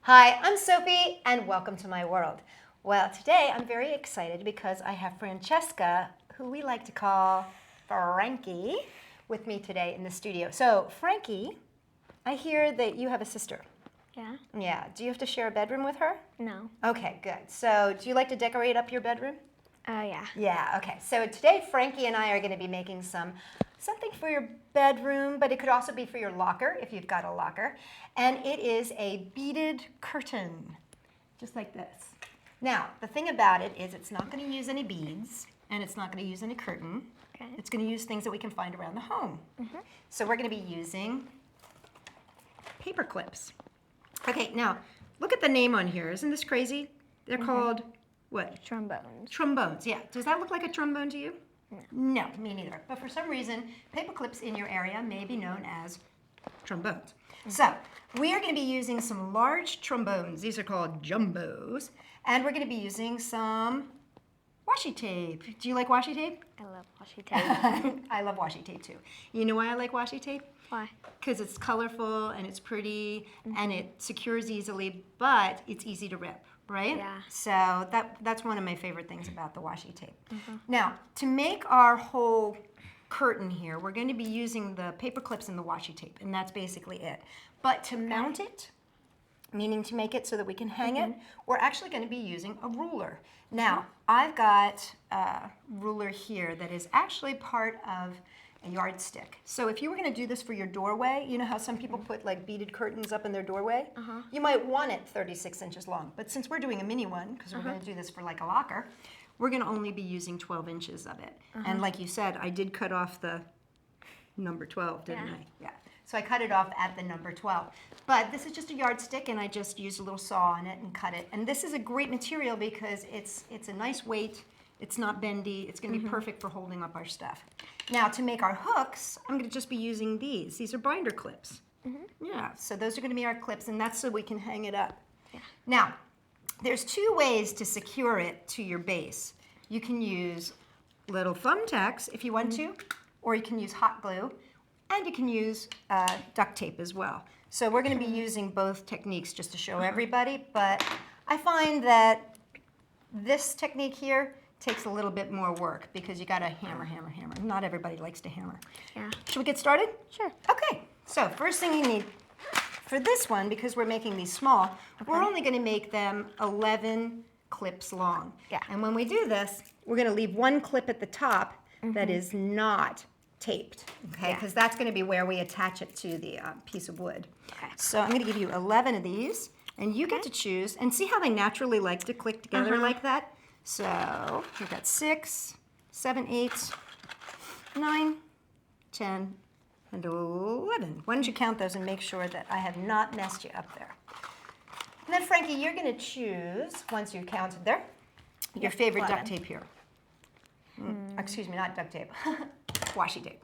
Hi, I'm Sophie, and welcome to my world. Well, today I'm very excited because I have Francesca, who we like to call Frankie, with me today in the studio. So, Frankie, I hear that you have a sister. Yeah? Yeah. Do you have to share a bedroom with her? No. Okay, good. So, do you like to decorate up your bedroom? Yeah. Yeah, okay. So today Frankie and I are going to be making something for your bedroom, but it could also be for your locker if you've got a locker. And it is a beaded curtain, just like this. Now, the thing about it is it's not going to use any beads and it's not going to use any curtain. Okay. It's going to use things that we can find around the home. So we're going to be using paper clips. Okay, now look at the name on here. Isn't this crazy? They're called what? Trombones. Trombones, yeah. Does that look like a trombone to you? No, me neither. But for some reason, paper clips in your area may be known as trombones. So we are going to be using some large trombones. These are called jumbos. And we're going to be using some washi tape. Do you like washi tape? I love washi tape. I love washi tape too. You know why I like washi tape? Why? Because it's colorful and it's pretty and it secures easily, but it's easy to rip, right? Yeah. So that's one of my favorite things about the washi tape. Now, to make our whole curtain here, we're going to be using the paper clips and the washi tape, and that's basically it. But to mount it, meaning to make it so that we can hang it, we're actually going to be using a ruler. Now, I've got a ruler here that is actually part of a yardstick. So if you were going to do this for your doorway, you know how some people put like beaded curtains up in their doorway? You might want it 36 inches long. But since we're doing a mini one, because we're going to do this for like a locker, we're going to only be using 12 inches of it. And like you said, I did cut off the number 12, didn't I? Yeah. So I cut it off at the number 12. But this is just a yardstick, and I just used a little saw on it and cut it. And this is a great material because it's a nice weight. It's not bendy. It's going to be perfect for holding up our stuff. Now, to make our hooks, I'm going to just be using these. These are binder clips. Yeah, so those are going to be our clips, and that's so we can hang it up. Now, there's two ways to secure it to your base. You can use little thumbtacks if you want to, or you can use hot glue, and you can use duct tape as well. So we're going to be using both techniques just to show everybody, but I find that this technique here takes a little bit more work because you got to hammer, hammer, hammer. Not everybody likes to hammer. Yeah. Should we get started? Sure. Okay, so first thing you need for this one, because we're making these small, we're only going to make them 11 clips long. Yeah. And when we do this, we're going to leave one clip at the top that is not taped, okay? Yeah. Because that's going to be where we attach it to the piece of wood. Okay. So I'm going to give you 11 of these, and you get to choose. And see how they naturally like to click together like that? So we've got 6, 7, 8, 9, 10, and 11. Why don't you count those and make sure that I have not messed you up there? And then, Frankie, you're going to choose, once you've counted there, your favorite duct tape here. Excuse me, not duct tape. Washi tape.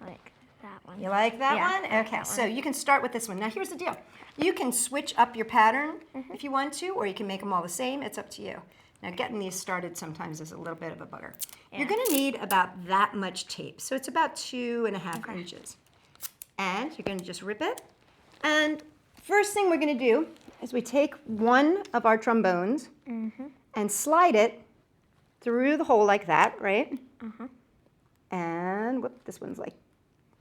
Like that one. You like that Yeah, one? I like Okay, that so one. you can start with this one. Now, here's the deal. You can switch up your pattern if you want to, or you can make them all the same. It's up to you. Now, getting these started sometimes is a little bit of a bugger. You're going to need about that much tape. So it's about 2.5 inches. And you're going to just rip it. And first thing we're going to do is we take one of our trombones and slide it through the hole like that, right? And whoop, this one's like,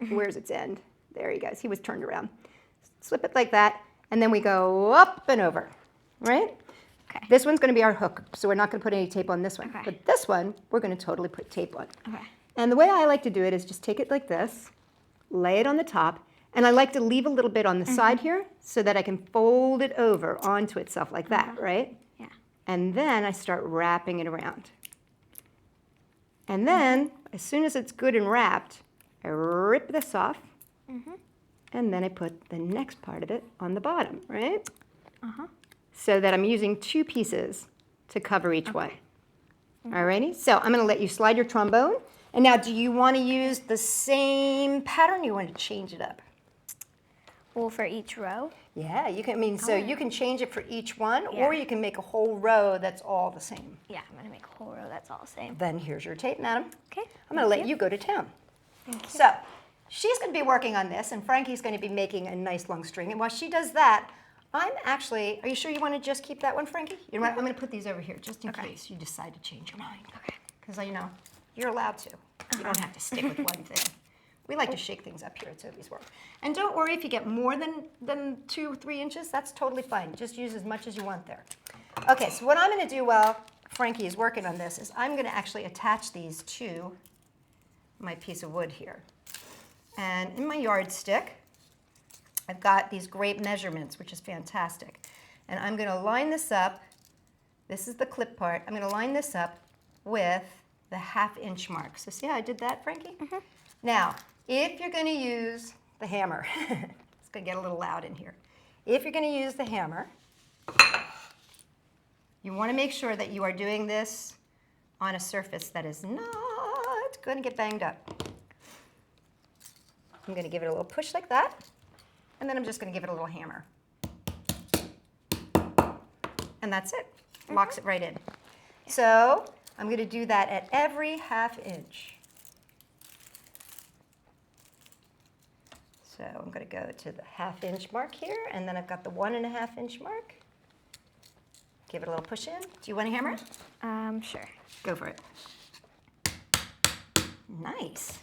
where's its end? There he goes. He was turned around. Slip it like that, and then we go up and over, right? Okay. This one's going to be our hook, so we're not going to put any tape on this one. Okay. But this one, we're going to totally put tape on. Okay. And the way I like to do it is just take it like this, lay it on the top, and I like to leave a little bit on the side here so that I can fold it over onto itself like that, right? Yeah. And then I start wrapping it around. And then, as soon as it's good and wrapped, I rip this off, and then I put the next part of it on the bottom, right? So that I'm using 2 pieces to cover each one. Alrighty, so I'm going to let you slide your trombone. And now, do you want to use the same pattern, or you want to change it up? Well, for each row? Yeah, you can. I mean, so you can change it for each one, or you can make a whole row that's all the same. Yeah, I'm going to make a whole row that's all the same. Then here's your tape, madam. Okay. I'm going to let you go to town. Thank you. So she's going to be working on this, and Frankie's going to be making a nice long string. And while she does that, I'm actually, are you sure you want to just keep that one, Frankie? You know what, I'm going to put these over here just in case you decide to change your mind. Okay. Because, you know, you're allowed to. You don't have to stick with one thing. We like to shake things up here at Sophie's World. And don't worry if you get more than 2 or 3 inches, that's totally fine. Just use as much as you want there. Okay, so what I'm going to do while Frankie is working on this is I'm going to actually attach these to my piece of wood here. And in my yardstick, I've got these great measurements, which is fantastic. And I'm going to line this up. This is the clip part. I'm going to line this up with the 1/2 inch mark. So see how I did that, Frankie? Mm-hmm. Now, if you're going to use the hammer, it's going to get a little loud in here. If you're going to use the hammer, you want to make sure that you are doing this on a surface that is not going to get banged up. I'm going to give it a little push like that, and then I'm just going to give it a little hammer. And that's it. Locks it right in. So I'm going to do that at every 1/2 inch. So I'm going to go to the 1/2 inch mark here, and then I've got the 1.5 inch mark. Give it a little push in. Do you want to hammer it? Sure. Go for it. Nice.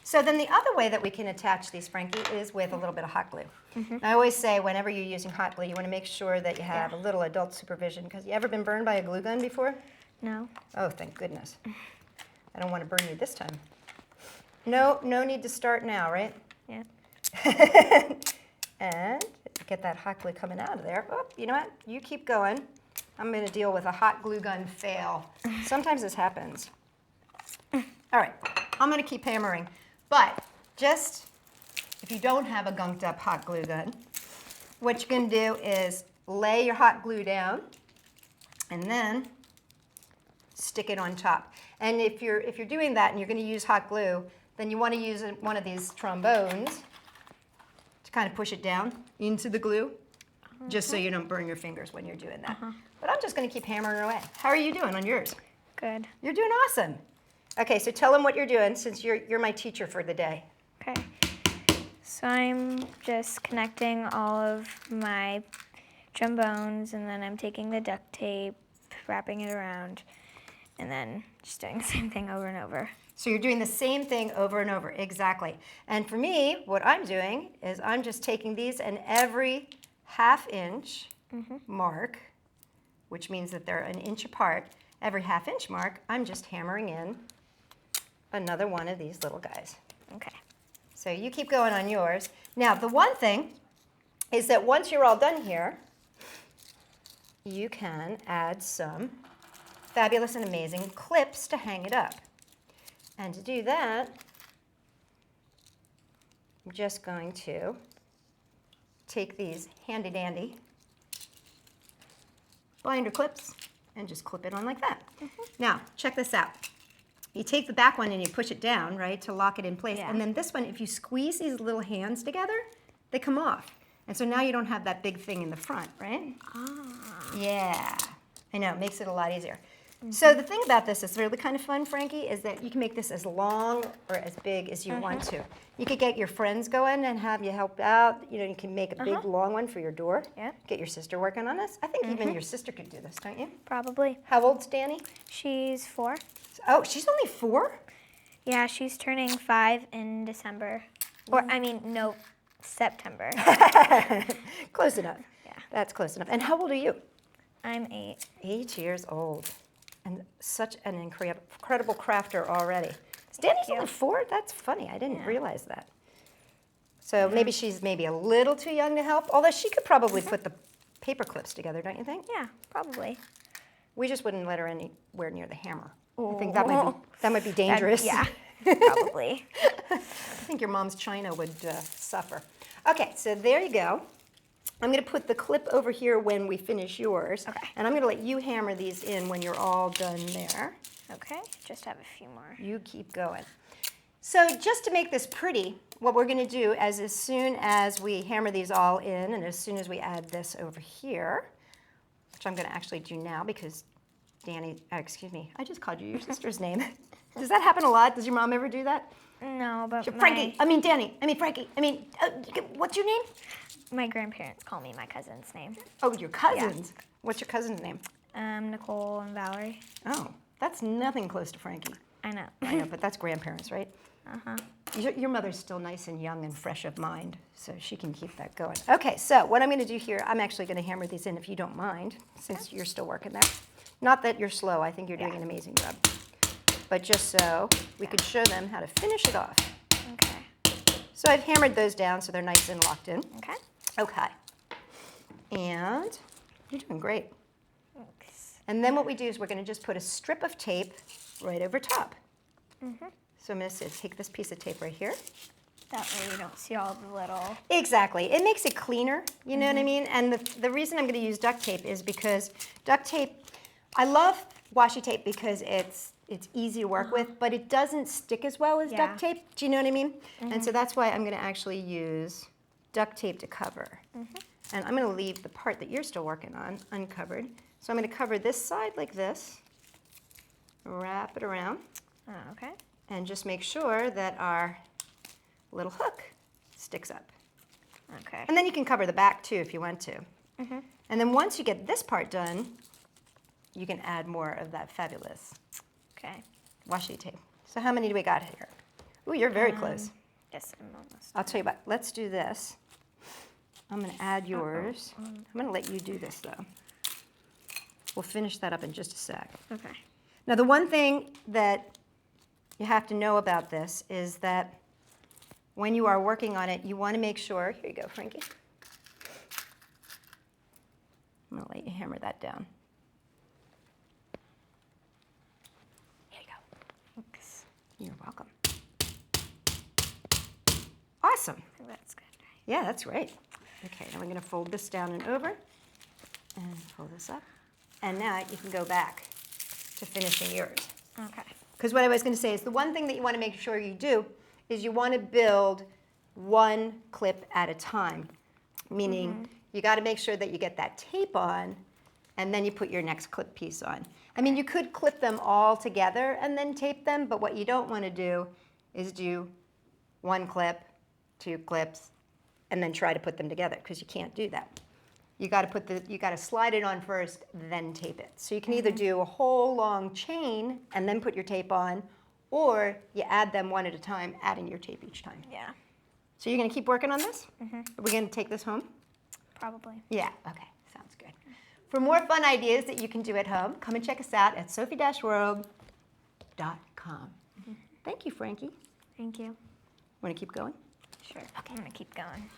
So then the other way that we can attach these, Frankie, is with a little bit of hot glue. Mm-hmm. I always say whenever you're using hot glue, you want to make sure that you have a little adult supervision, because you ever been burned by a glue gun before? No. Oh, thank goodness. I don't want to burn you this time. No need to start now, right? Yeah. And get that hot glue coming out of there. Oh, you know what? You keep going. I'm going to deal with a hot glue gun fail. Sometimes this happens. All right, I'm going to keep hammering. But just if you don't have a gunked up hot glue gun, what you're going to do is lay your hot glue down and then stick it on top. And if you're doing that and you're going to use hot glue, then you want to use one of these trombones to kind of push it down into the glue, just so you don't burn your fingers when you're doing that. But I'm just going to keep hammering away. How are you doing on yours? Good. You're doing awesome. Okay, so tell them what you're doing since you're my teacher for the day. Okay. So I'm just connecting all of my trombones, and then I'm taking the duct tape, wrapping it around, and then just doing the same thing over and over. So you're doing the same thing over and over, exactly. And for me, what I'm doing is I'm just taking these, and every 1/2 inch mark, which means that they're an inch apart, every 1/2 inch mark, I'm just hammering in another one of these little guys. Okay. So you keep going on yours. Now, the one thing is that once you're all done here, you can add some fabulous and amazing clips to hang it up. And to do that, I'm just going to take these handy dandy binder clips and just clip it on like that. Now, check this out. You take the back one and you push it down, right, to lock it in place. Yeah. And then this one, if you squeeze these little hands together, they come off. And so now you don't have that big thing in the front, right? Ah. Yeah, I know, it makes it a lot easier. So the thing about this is really kind of fun, Frankie, is that you can make this as long or as big as you want to. You could get your friends going and have you help out. You know, you can make a big, long one for your door. Yeah. Get your sister working on this. I think even your sister could do this, don't you? Probably. How old's Danny? She's 4. Oh, she's only 4? Yeah, she's turning 5 in December. Or, I mean, no, September. Close enough. Yeah. That's close enough. And how old are you? I'm 8. 8 years old. And such an incredible crafter already. Is Danny's only 4? That's funny. I didn't realize that. So maybe she's a little too young to help, although she could probably put the paper clips together, don't you think? Yeah, probably. We just wouldn't let her anywhere near the hammer. I think that might be dangerous. Yeah, probably. I think your mom's china would suffer. Okay, so there you go. I'm going to put the clip over here when we finish yours. Okay. And I'm going to let you hammer these in when you're all done there. Okay, just have a few more. You keep going. So just to make this pretty, what we're going to do is as soon as we hammer these all in and as soon as we add this over here, which I'm going to actually do now because Danny, excuse me, I just called you your sister's name. Does that happen a lot? Does your mom ever do that? No, but Frankie, I mean Danny, I mean Frankie, I mean, what's your name? my grandparents call me my cousin's name. Oh, your cousins. What's your cousin's name? Nicole and Valerie. Oh, that's nothing close to Frankie. I know. I know, but that's grandparents, right? Uh-huh. Your mother's still nice and young and fresh of mind, so she can keep that going. Okay, so what I'm going to do here, I'm actually going to hammer these in if you don't mind, since you're still working there. Not that you're slow, I think you're doing an amazing job. But just so we could show them how to finish it off. Okay. So I've hammered those down so they're nice and locked in. Okay. Okay. And you're doing great. Thanks. And then what we do is we're going to just put a strip of tape right over top. So I'm going to take this piece of tape right here. That way you don't see all the little... Exactly. It makes it cleaner, you know what I mean? And the reason I'm going to use duct tape is because duct tape, I love washi tape because it's easy to work with, but it doesn't stick as well as duct tape. Do you know what I mean? And so that's why I'm going to actually use duct tape to cover. And I'm going to leave the part that you're still working on uncovered. So I'm going to cover this side like this, wrap it around, Oh, okay. and just make sure that our little hook sticks up. Okay. And then you can cover the back too if you want to. And then once you get this part done, you can add more of that fabulous Okay. washi tape. So how many do we got here? Ooh, you're very close. Yes, I'm almost. I'll tell you what, let's do this. I'm going to add yours. I'm going to let you do this though. We'll finish that up in just a sec. Okay. Now the one thing that you have to know about this is that when you are working on it, you want to make sure, here you go, Frankie. I'm going to let you hammer that down. Here you go. Thanks. You're welcome. Awesome. I think that's good. Yeah, that's great. Okay, now I'm going to fold this down and over and pull this up. And now you can go back to finishing yours. Okay. Because what I was going to say is the one thing that you want to make sure you do is you want to build one clip at a time, meaning you got to make sure that you get that tape on and then you put your next clip piece on. I mean, you could clip them all together and then tape them, but what you don't want to do is do one clip, two clips, and then try to put them together because you can't do that. You got to slide it on first, then tape it. So you can either do a whole long chain and then put your tape on, or you add them one at a time, adding your tape each time. Yeah. So you're going to keep working on this? Are we going to take this home? Probably. Yeah, okay, sounds good. For more fun ideas that you can do at home, come and check us out at Sophie-World.com. Thank you, Frankie. Thank you. Want to keep going? Sure. Okay. I'm going to keep going.